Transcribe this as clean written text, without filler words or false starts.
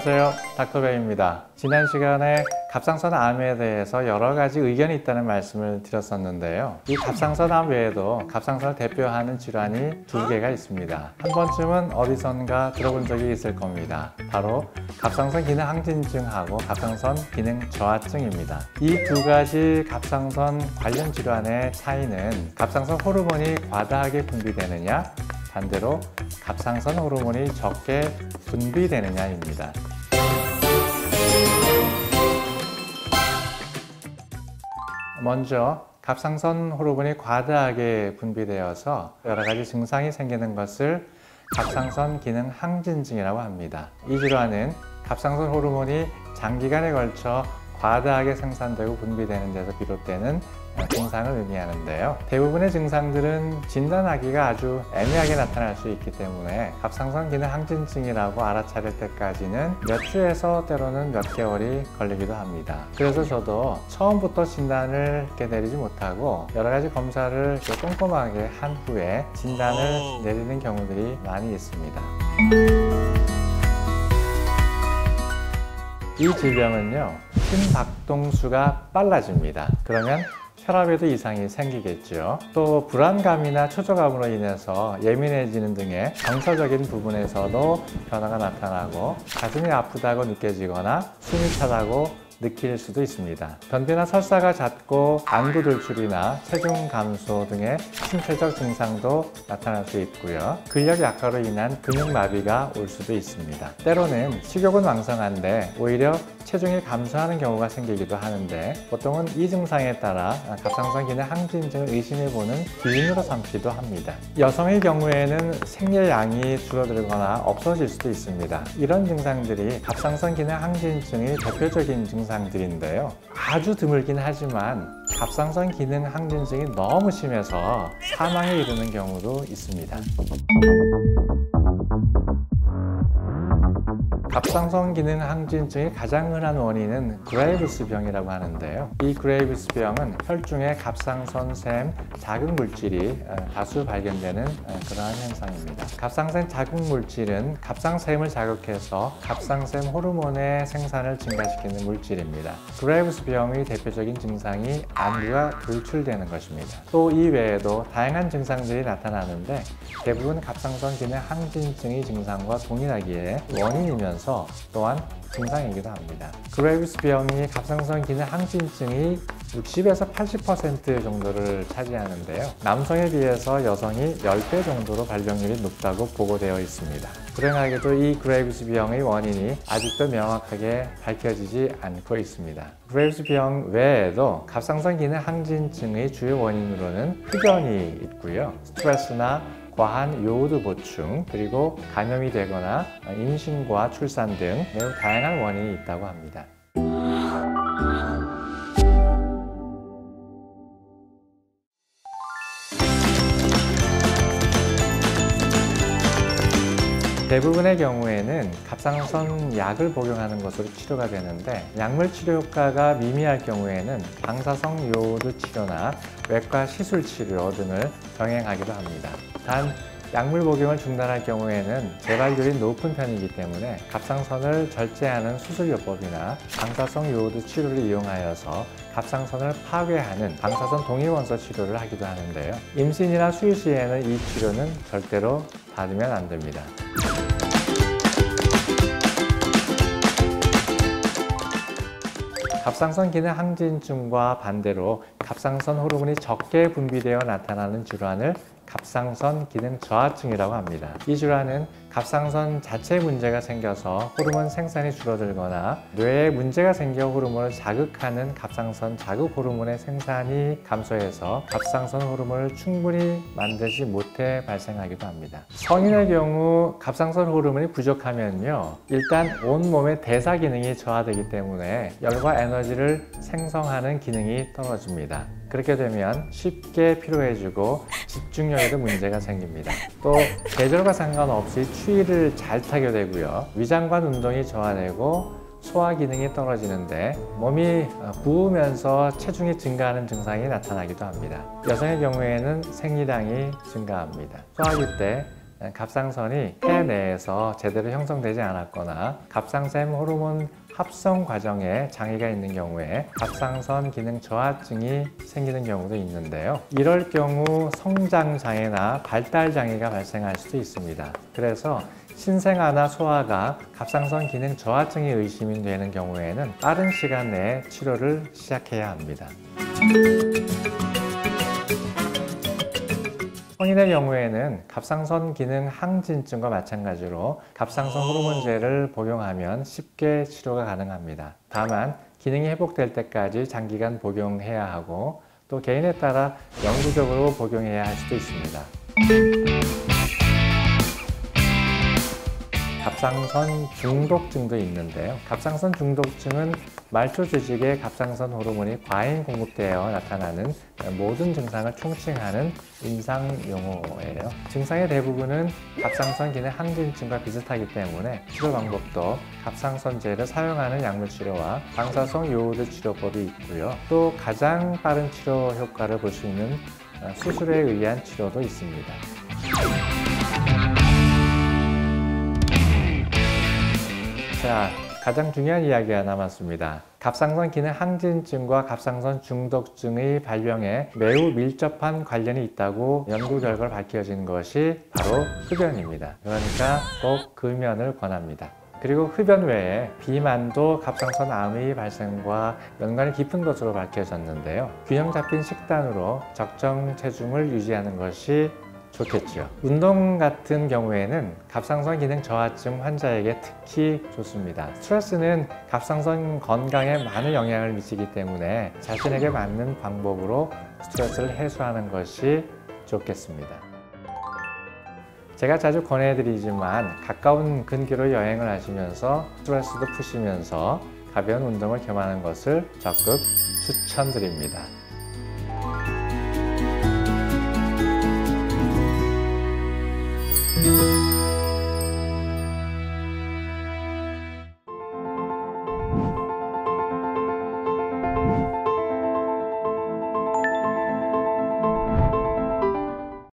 안녕하세요, 닥터베입니다. 지난 시간에 갑상선 암에 대해서 여러 가지 의견이 있다는 말씀을 드렸었는데요. 이 갑상선 암 외에도 갑상선을 대표하는 질환이 두 개가 있습니다. 한 번쯤은 어디선가 들어본 적이 있을 겁니다. 바로 갑상선 기능 항진증하고 갑상선 기능 저하증입니다. 이 두 가지 갑상선 관련 질환의 차이는 갑상선 호르몬이 과다하게 분비되느냐, 반대로 갑상선 호르몬이 적게 분비되느냐입니다. 먼저 갑상선 호르몬이 과다하게 분비되어서 여러 가지 증상이 생기는 것을 갑상선 기능 항진증이라고 합니다. 이 질환은 갑상선 호르몬이 장기간에 걸쳐 과다하게 생산되고 분비되는 데서 비롯되는 증상을 의미하는데요. 대부분의 증상들은 진단하기가 아주 애매하게 나타날 수 있기 때문에 갑상선 기능 항진증이라고 알아차릴 때까지는 몇 주에서 때로는 몇 개월이 걸리기도 합니다. 그래서 저도 처음부터 진단을 이렇게 내리지 못하고 여러 가지 검사를 꼼꼼하게 한 후에 진단을 내리는 경우들이 많이 있습니다. 이 질병은요, 심박동수가 빨라집니다. 그러면 혈압에도 이상이 생기겠죠. 또 불안감이나 초조감으로 인해서 예민해지는 등의 정서적인 부분에서도 변화가 나타나고 가슴이 아프다고 느껴지거나 숨이 차다고 느낄 수도 있습니다. 변비나 설사가 잦고 안구 돌출이나 체중 감소 등의 신체적 증상도 나타날 수 있고요. 근력 약화로 인한 근육마비가 올 수도 있습니다. 때로는 식욕은 왕성한데 오히려 체중이 감소하는 경우가 생기기도 하는데 보통은 이 증상에 따라 갑상선 기능 항진증을 의심해보는 기준으로 삼기도 합니다. 여성의 경우에는 생리량이 줄어들거나 없어질 수도 있습니다. 이런 증상들이 갑상선 기능 항진증의 대표적인 증상들인데요. 아주 드물긴 하지만 갑상선 기능 항진증이 너무 심해서 사망에 이르는 경우도 있습니다. 갑상선 기능 항진증의 가장 흔한 원인은 그레이브스 병이라고 하는데요. 이 그레이브스 병은 혈중에 갑상선샘 자극 물질이 다수 발견되는 그러한 현상입니다. 갑상선 자극 물질은 갑상샘을 자극해서 갑상샘 호르몬의 생산을 증가시키는 물질입니다. 그레이브스 병의 대표적인 증상이 안구가 돌출되는 것입니다. 또 이 외에도 다양한 증상들이 나타나는데 대부분 갑상선 기능 항진증의 증상과 동일하기에 원인이면서 또한 증상이기도 합니다. 그레이브스 병이 갑상선 기능 항진증이 60에서 80% 정도를 차지하는데요. 남성에 비해서 여성이 10배 정도로 발병률이 높다고 보고되어 있습니다. 불행하게도 이 그레이브스 병의 원인이 아직도 명확하게 밝혀지지 않고 있습니다. 그레이브스 병 외에도 갑상선 기능 항진증의 주요 원인으로는 흡연이 있고요. 스트레스나 과한 요오드 보충, 그리고 감염이 되거나 임신과 출산 등 매우 다양한 원인이 있다고 합니다. 대부분의 경우에는 갑상선 약을 복용하는 것으로 치료가 되는데 약물 치료 효과가 미미할 경우에는 방사성 요오드 치료나 외과 시술 치료 등을 병행하기도 합니다. 단 약물 복용을 중단할 경우에는 재발률이 높은 편이기 때문에 갑상선을 절제하는 수술요법이나 방사성 요오드 치료를 이용하여서 갑상선을 파괴하는 방사선 동위원소 치료를 하기도 하는데요. 임신이나 수유 시에는 이 치료는 절대로 받으면 안 됩니다. 갑상선 기능 항진증과 반대로 갑상선 호르몬이 적게 분비되어 나타나는 질환을 갑상선 기능 저하증이라고 합니다. 이 질환은 갑상선 자체에 문제가 생겨서 호르몬 생산이 줄어들거나 뇌에 문제가 생겨 호르몬을 자극하는 갑상선 자극 호르몬의 생산이 감소해서 갑상선 호르몬을 충분히 만들지 못해 발생하기도 합니다. 성인의 경우 갑상선 호르몬이 부족하면요, 일단 온몸의 대사 기능이 저하되기 때문에 열과 에너지를 생성하는 기능이 떨어집니다. 그렇게 되면 쉽게 피로해지고 집중력에도 문제가 생깁니다. 또 계절과 상관없이 추위를 잘 타게 되고요. 위장관 운동이 저하되고 소화 기능이 떨어지는데 몸이 부으면서 체중이 증가하는 증상이 나타나기도 합니다. 여성의 경우에는 생리량이 증가합니다. 소화기 때 갑상선이 폐 내에서 제대로 형성되지 않았거나 갑상샘 호르몬 합성 과정에 장애가 있는 경우에 갑상선 기능 저하증이 생기는 경우도 있는데요. 이럴 경우 성장 장애나 발달 장애가 발생할 수도 있습니다. 그래서 신생아나 소아가 갑상선 기능 저하증이 의심이 되는 경우에는 빠른 시간 내에 치료를 시작해야 합니다. 성인의 경우에는 갑상선 기능 항진증과 마찬가지로 갑상선 호르몬제를 복용하면 쉽게 치료가 가능합니다. 다만 기능이 회복될 때까지 장기간 복용해야 하고 또 개인에 따라 영구적으로 복용해야 할 수도 있습니다. 갑상선 중독증도 있는데요. 갑상선 중독증은 말초 조직에 갑상선 호르몬이 과잉 공급되어 나타나는 모든 증상을 총칭하는 임상 용어예요. 증상의 대부분은 갑상선 기능 항진증과 비슷하기 때문에 치료 방법도 갑상선제를 사용하는 약물 치료와 방사성 요오드 치료법이 있고요. 또 가장 빠른 치료 효과를 볼 수 있는 수술에 의한 치료도 있습니다. 자, 가장 중요한 이야기가 남았습니다. 갑상선 기능 항진증과 갑상선 중독증의 발병에 매우 밀접한 관련이 있다고 연구 결과로 밝혀진 것이 바로 흡연입니다. 그러니까 꼭 금연을 권합니다. 그리고 흡연 외에 비만도 갑상선 암의 발생과 연관이 깊은 것으로 밝혀졌는데요. 균형 잡힌 식단으로 적정 체중을 유지하는 것이 좋겠죠. 운동 같은 경우에는 갑상선 기능 저하증 환자에게 특히 좋습니다. 스트레스는 갑상선 건강에 많은 영향을 미치기 때문에 자신에게 맞는 방법으로 스트레스를 해소하는 것이 좋겠습니다. 제가 자주 권해드리지만 가까운 근교로 여행을 하시면서 스트레스도 푸시면서 가벼운 운동을 겸하는 것을 적극 추천드립니다. thank you.